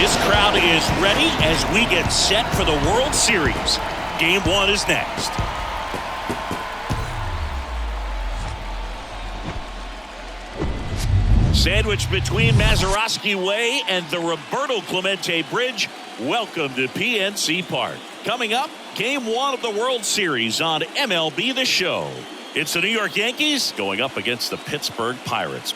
This crowd is ready as we get set for the World Series. Game 1 is next. Sandwiched between Mazeroski Way and the Roberto Clemente Bridge. Welcome to PNC Park. Coming up, Game 1 of the World Series on MLB The Show. It's the New York Yankees going up against the Pittsburgh Pirates.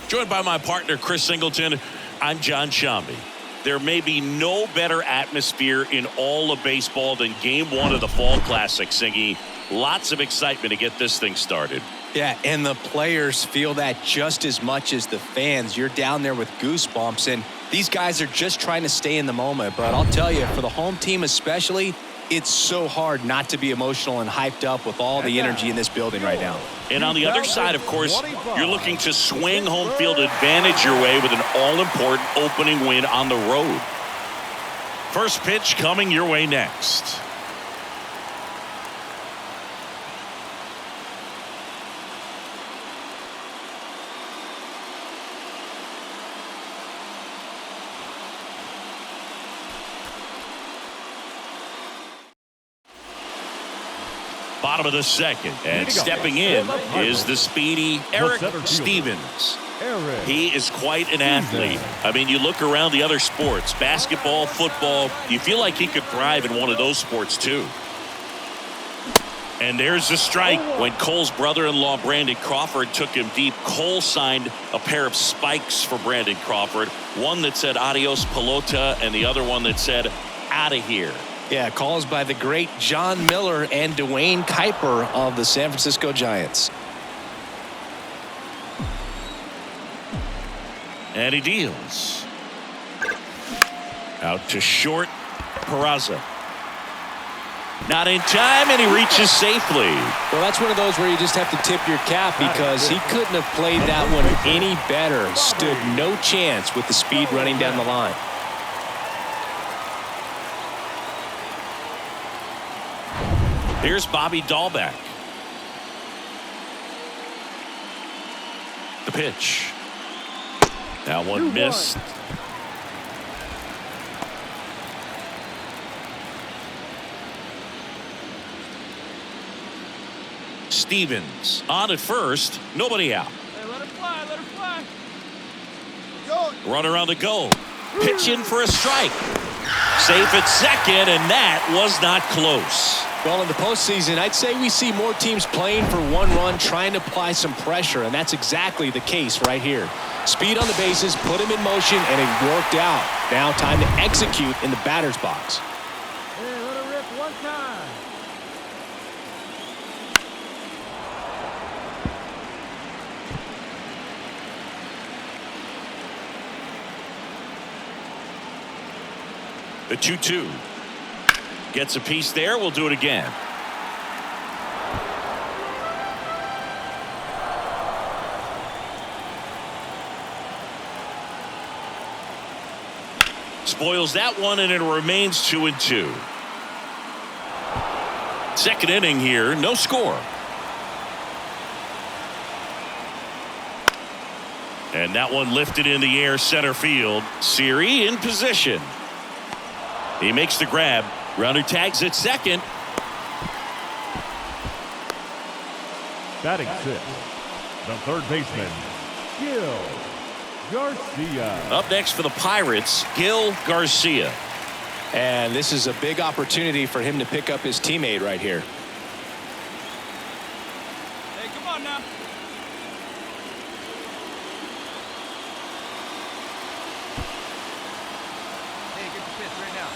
Joined by my partner, Chris Singleton, I'm John Shambi. There may be no better atmosphere in all of baseball than Game 1 of the Fall Classic, Singy. Lots of excitement to get this thing started. Yeah, and the players feel that just as much as the fans. You're down there with goosebumps, and these guys are just trying to stay in the moment. But I'll tell you, for the home team especially, it's so hard not to be emotional and hyped up with all the energy in this building right now. And on the other side, of course, you're looking to swing home field advantage your way with an all-important opening win on the road. First pitch coming your way next. Bottom of the second, and stepping in is the speedy Erik Stevens. He is quite an athlete. I mean, you look around the other sports, basketball, football, you feel like he could thrive in one of those sports too. And there's the strike. When Cole's brother-in-law Brandon Crawford took him deep, Cole signed a pair of spikes for Brandon Crawford, one that said adios pelota and the other one that said out of here. Yeah, calls by the great John Miller and Dwayne Kuiper of the San Francisco Giants. And he deals. Out to short, Peraza. Not in time, and he reaches safely. Well, that's one of those where you just have to tip your cap because he couldn't have played that one any better. Stood no chance with the speed running down the line. Here's Bobby Dahlbeck. The pitch. That one missed. Stevens on at first. Nobody out. Hey, let it fly, let it fly. Runner on the go. Pitch in for a strike. Safe at second, and that was not close. Well, in the postseason, I'd say we see more teams playing for one run, trying to apply some pressure, and that's exactly the case right here. Speed on the bases, put him in motion, and it worked out. Now time to execute in the batter's box. Hey, let it rip one time. The 2-2. Gets a piece there. We'll do it again. Spoils that one, and it remains 2-2. Second inning here, no score. And that one lifted in the air, center field. Siri in position. He makes the grab. Runner tags at second. Batting sixth, the third baseman, Gil Garcia. Up next for the Pirates, Gil Garcia. And this is a big opportunity for him to pick up his teammate right here. Hey, come on now. Hey, get the pitch right now.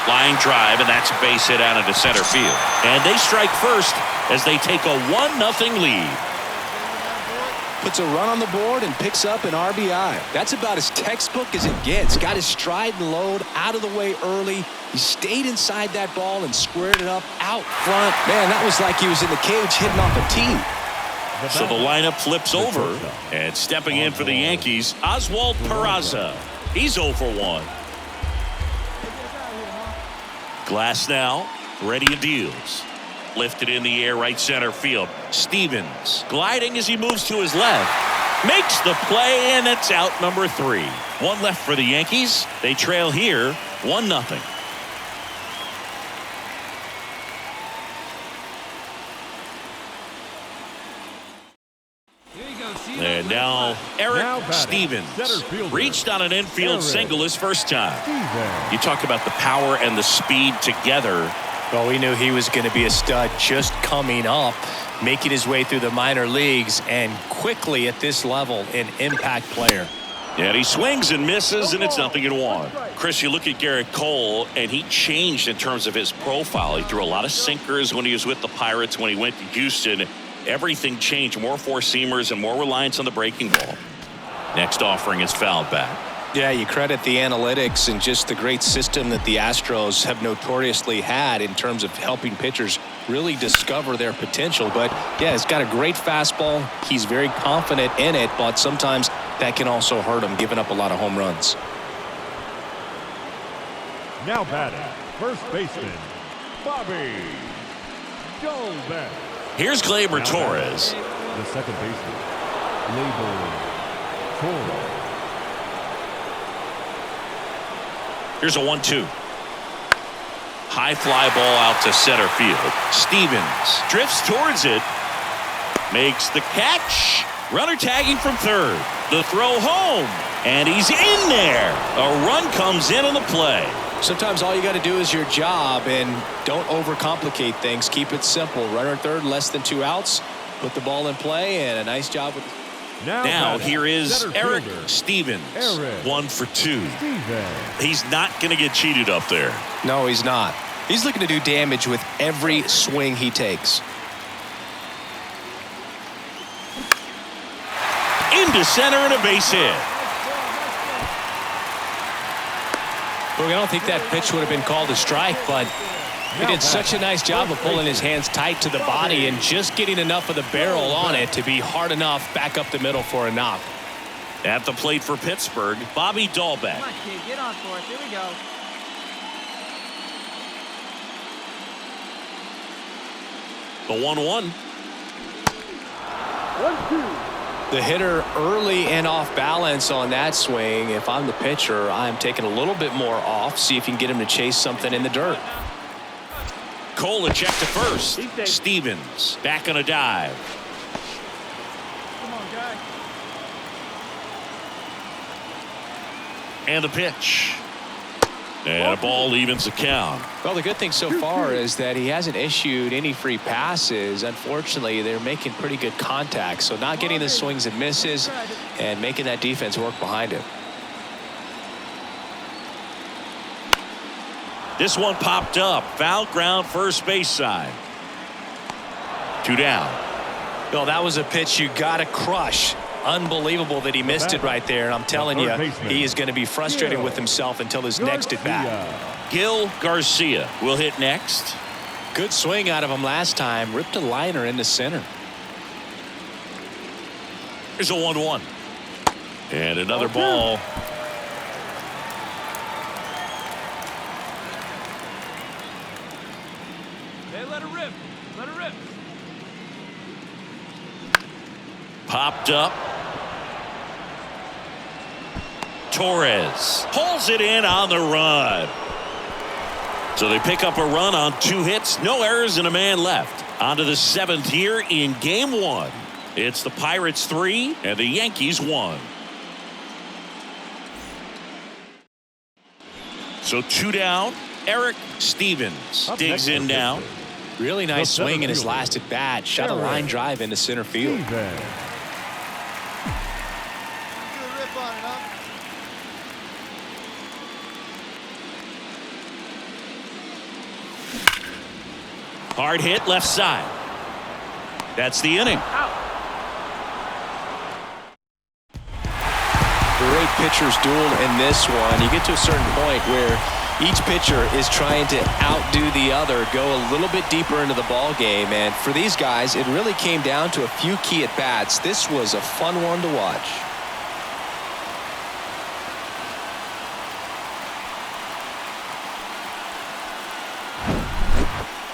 Line drive, and that's a base hit out into center field. And they strike first as they take a 1-0 lead. Puts a run on the board and picks up an RBI. That's about as textbook as it gets. Got his stride and load out of the way early. He stayed inside that ball and squared it up out front. Man, that was like he was in the cage hitting off a tee. So the lineup flips over, and stepping in for the Yankees, Oswald Peraza. He's 0 for 1. Glass now, ready and deals. Lifted in the air, right center field. Stevens gliding as he moves to his left. Makes the play, and it's out number 3. One left for the Yankees. They trail here 1-0. And now Erik Stevens reached on an infield single his first time. You talk about the power and the speed together. Well, we knew he was going to be a stud just coming up, making his way through the minor leagues, and quickly at this level, an impact player. And he swings and misses, and it's 0-1. Chris, you look at Gerrit Cole, and he changed in terms of his profile. He threw a lot of sinkers when he was with the Pirates. When he went to Houston, everything changed. More four-seamers and more reliance on the breaking ball. Next offering is fouled back. Yeah, you credit the analytics and just the great system that the Astros have notoriously had in terms of helping pitchers really discover their potential. But yeah, he's got a great fastball. He's very confident in it, but sometimes that can also hurt him, giving up a lot of home runs. Now batting, first baseman, Bobby Goldberg. Here's Gleyber Torres. The second baseman, Gleyber Torres. Here's a 1-2. High fly ball out to center field. Stevens drifts towards it. Makes the catch. Runner tagging from third. The throw home. And he's in there. A run comes in on the play. Sometimes all you got to do is your job and don't overcomplicate things. Keep it simple. Runner at third, less than 2 outs. Put the ball in play, and a nice job with. Now here is Erik Stevens. 1 for 2. He's not going to get cheated up there. No, he's not. He's looking to do damage with every swing he takes. Into center and a base hit. Look, I don't think that pitch would have been called a strike, but he did such a nice job of pulling his hands tight to the body and just getting enough of the barrel on it to be hard enough back up the middle for a knock. At the plate for Pittsburgh, Bobby Dahlbeck. Come on, kid, get on for it. Here we go. The 1-1. 1-2. The hitter early and off balance on that swing. If I'm the pitcher, I'm taking a little bit more off. See if you can get him to chase something in the dirt. Cole a check to first. Stevens back on a dive. Come on, guy. And the pitch. And a ball evens the count. Well, the good thing so far is that he hasn't issued any free passes. Unfortunately, they're making pretty good contact. So not getting the swings and misses and making that defense work behind him. This one popped up. Foul ground first base side. 2 down. Well, that was a pitch you got to crush. Unbelievable that he missed it right there. And I'm telling you, he is going to be frustrated with himself until his next at bat. Gil Garcia will hit next. Good swing out of him last time. Ripped a liner into center. Here's a 1-1. And another ball. Hey, let her rip. Let her rip. Popped up. Torres pulls it in on the run. So they pick up a run on 2 hits, no errors, and a man left. On to the 7th here in Game 1. It's the Pirates 3 and the Yankees 1. So 2 down. Erik Stevens digs in now. Really nice swing in his last at bat. Shot a line drive into center field. Hard hit left side. That's the inning. Great pitchers duel in this one. You get to a certain point where each pitcher is trying to outdo the other, go a little bit deeper into the ball game. And for these guys, it really came down to a few key at bats. This was a fun one to watch.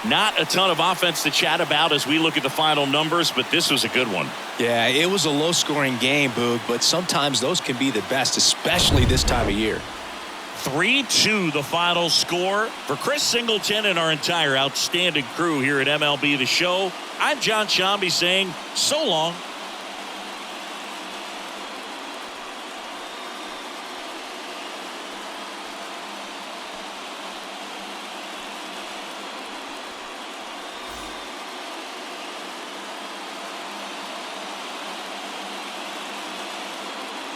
Not a ton of offense to chat about as we look at the final numbers, but this was a good one. Yeah, it was a low-scoring game, Boog, but sometimes those can be the best, especially this time of year. 3-2 the final score. For Chris Singleton and our entire outstanding crew here at MLB The Show, I'm John Shambi saying so long.